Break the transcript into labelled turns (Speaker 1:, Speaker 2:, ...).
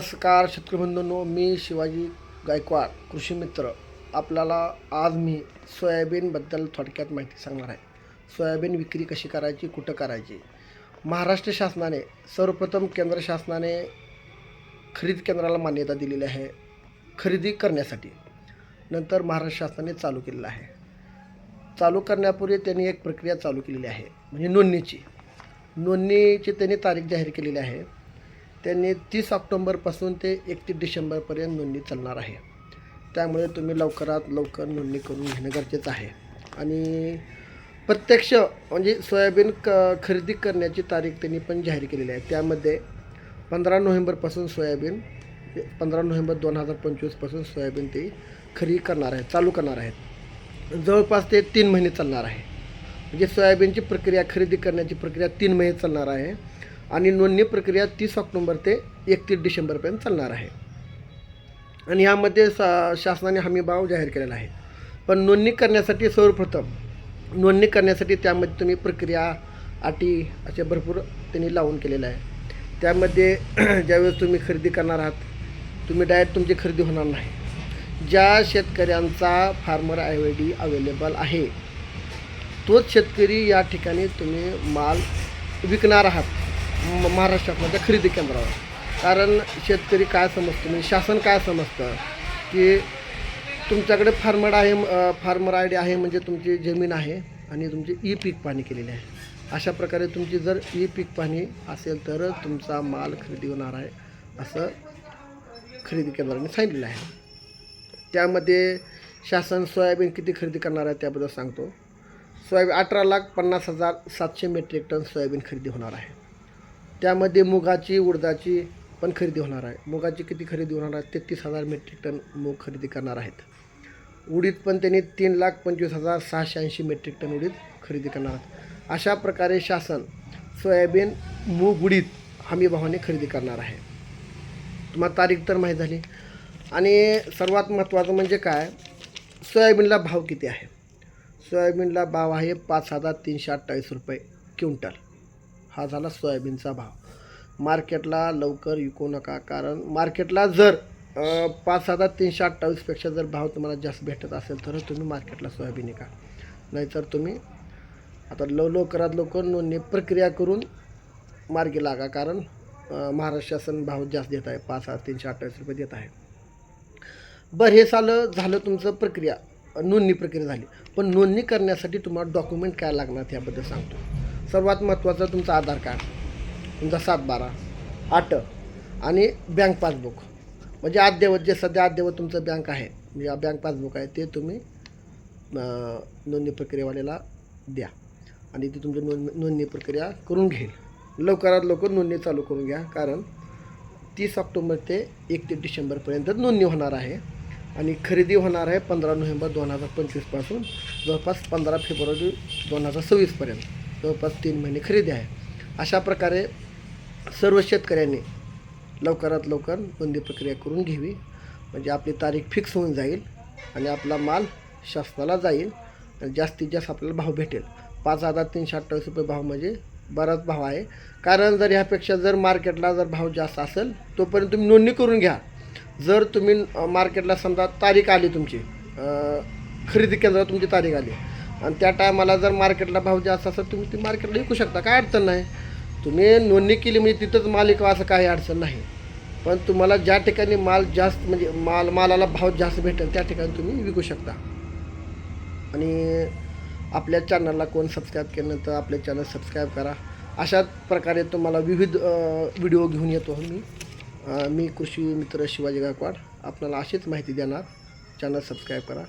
Speaker 1: नमस्कार शेतकरी बंधूंनो, मी शिवाजी गायकवाड कृषी मित्र. आपल्याला आज मी सोयाबीनबद्दल थोडक्यात माहिती सांगणार आहे. सोयाबीन विक्री कशी करायची, कुठं करायची. महाराष्ट्र शासनाने सर्वप्रथम केंद्र शासनाने खरेदी केंद्राला मान्यता दिलेली आहे खरेदी करण्यासाठी. नंतर महाराष्ट्र शासनाने चालू केलेलं आहे. चालू करण्यापूर्वी त्यांनी एक प्रक्रिया चालू केलेली आहे, म्हणजे नोंदणीची त्यांनी तारीख जाहीर केलेली आहे. त्यांनी 30 ऑक्टोंबरपासून ते 31 डिसेंबरपर्यंत नोंदणी चालणार आहे. त्यामुळे तुम्ही लवकरात लवकर नोंदणी करून घेणं गरजेचं आहे. आणि प्रत्यक्ष म्हणजे सोयाबीन खरेदी करण्याची तारीख त्यांनी पण जाहीर केलेली आहे. त्यामध्ये 15 नोव्हेंबरपासून 15 नोव्हेंबर 2025पासून सोयाबीन ते खरेदी करणार आहेत, चालू करणार आहेत. जवळपास ते 3 महिने चालणार आहे. म्हणजे सोयाबीनची प्रक्रिया, खरेदी करण्याची प्रक्रिया 3 महिने चालणार आहे. आणि नोंदणी प्रक्रिया 30 ऑक्टोंबर ते 31 डिसेंबरपर्यंत चालणार आहे. आणि यामध्ये शासनाने हमीभाव जाहीर केलेला आहे. पण नोंदणी करण्यासाठी सर्वप्रथम त्यामध्ये तुम्ही प्रक्रिया, अटी असे भरपूर त्यांनी लावून केलेलं आहे. त्यामध्ये ज्यावेळेस तुम्ही खरेदी करणार आहात, तुम्ही डायरेक्ट तुमची खरेदी होणार नाही. ज्या शेतकऱ्यांचा फार्मर ID अवेलेबल आहे तोच शेतकरी या ठिकाणी तुम्ही माल विकणार आहात महाराष्ट्रातल्या खरेदी केंद्रावर. कारण शेतकरी काय समजतो, म्हणजे शासन काय समजतं की तुमच्याकडे फार्मर ID आहे म्हणजे तुमची जमीन आहे आणि तुमची पीक पाहणी केलेली आहे. अशा प्रकारे तुमची जर पीक पाहणी असेल तर तुमचा माल खरेदी होणार आहे, असं खरेदी केंद्राने सांगितलेलं आहे. त्यामध्ये शासन सोयाबीन किती खरेदी करणार आहे त्याबद्दल सांगतो. सोयाबीन 18,50,700 मेट्रिक टन सोयाबीन खरेदी होणार आहे. त्यामध्ये मुगाची, उडदाची पण खरेदी होणार आहे. मुगाची किती खरेदी होणार आहे? 33,000 मेट्रिक टन मूग खरेदी करणार आहेत. उडीद पण त्यांनी 3,25,680 मेट्रिक टन उडीद खरेदी करणार आहेत. अशा प्रकारे शासन सोयाबीन, मूग, उडीद हमीभावाने खरेदी करणार आहे. तुम्हाला तारीख तर माहीत झाली. आणि सर्वात महत्त्वाचं म्हणजे काय, सोयाबीनला भाव किती आहे. सोयाबीनला भाव आहे 5,328 रुपये क्विंटल. हा झाला सोयाबीनचा भाव. मार्केटला लवकर विकू नका, कारण मार्केटला जर 5,328पेक्षा जर भाव तुम्हाला जास्त भेटत असेल तर तुम्ही मार्केटला सोयाबीन विका. नाहीतर तुम्ही आता लवकरात लवकर नोंदणी प्रक्रिया करून मार्गी लागा. कारण महाराष्ट्र शासन भाव जास्त देत आहे, 5,328 रुपये देत आहे. बरं, हे झालं तुमचं प्रक्रिया, नोंदणी प्रक्रिया झाली. पण नोंदणी करण्यासाठी तुम्हाला डॉक्युमेंट काय लागणार त्याबद्दल सांगतो. सर्वात महत्त्वाचं तुमचं आधार कार्ड, तुमचा 7/12, 8 आणि बँक पासबुक. म्हणजे अद्ययावत, जे सध्या अद्ययावत तुमचं बँक आहे, म्हणजे बँक पासबुक आहे, ते तुम्ही नोंदणी प्रक्रियेवाल्याला द्या आणि ती तुमची नोंदणी प्रक्रिया करून घेईल. लवकरात लवकर नोंदणी चालू करून घ्या, कारण 30 ऑक्टोबर ते 31 डिसेंबरपर्यंत नोंदणी होणार आहे. आणि खरेदी होणार आहे 15 नोव्हेंबर 2025पासून जवळपास 15 फेब्रुवारी 2026पर्यंत. जवळपास 3 महिने खरेदी आहे. अशा प्रकारे सर्व शेतकऱ्यांनी लवकरात लवकर नोंदणी प्रक्रिया करून घ्यावी, म्हणजे आपली तारीख फिक्स होऊन जाईल आणि आपला माल शासनाला जाईल आणि जास्तीत जास्त आपल्याला भाव भेटेल. 5,328 रुपये भाव म्हणजे बराच भाव आहे. कारण जर ह्यापेक्षा जर मार्केटला जर भाव जास्त असेल तोपर्यंत तुम्ही नोंदणी करून घ्या. जर तुम्ही मार्केटला समजा तारीख आली, तुमची खरेदी केंद्रावर तुमची तारीख आली आणि त्या टायमाला जर मार्केटला भाव जास्त असेल तुम्ही ती मार्केटला विकू शकता, काय अडचण नाही. तुम्ही नोंदणी केली म्हणजे तिथंच माल विकावा असं काही अडचण नाही. पण तुम्हाला ज्या ठिकाणी माल जास्त, म्हणजे मालाला भाव जास्त भेटेल त्या ठिकाणी तुम्ही विकू शकता. आणि आपल्या चॅनलला कोण सबस्क्राईब केलं तर आपल्या चॅनल सबस्क्राईब करा. अशाच प्रकारे तुम्हाला विविध व्हिडिओ घेऊन येतो मी कृषी मित्र शिवाजी गायकवाड. आपल्याला अशीच माहिती देणार. चॅनल सबस्क्राईब करा.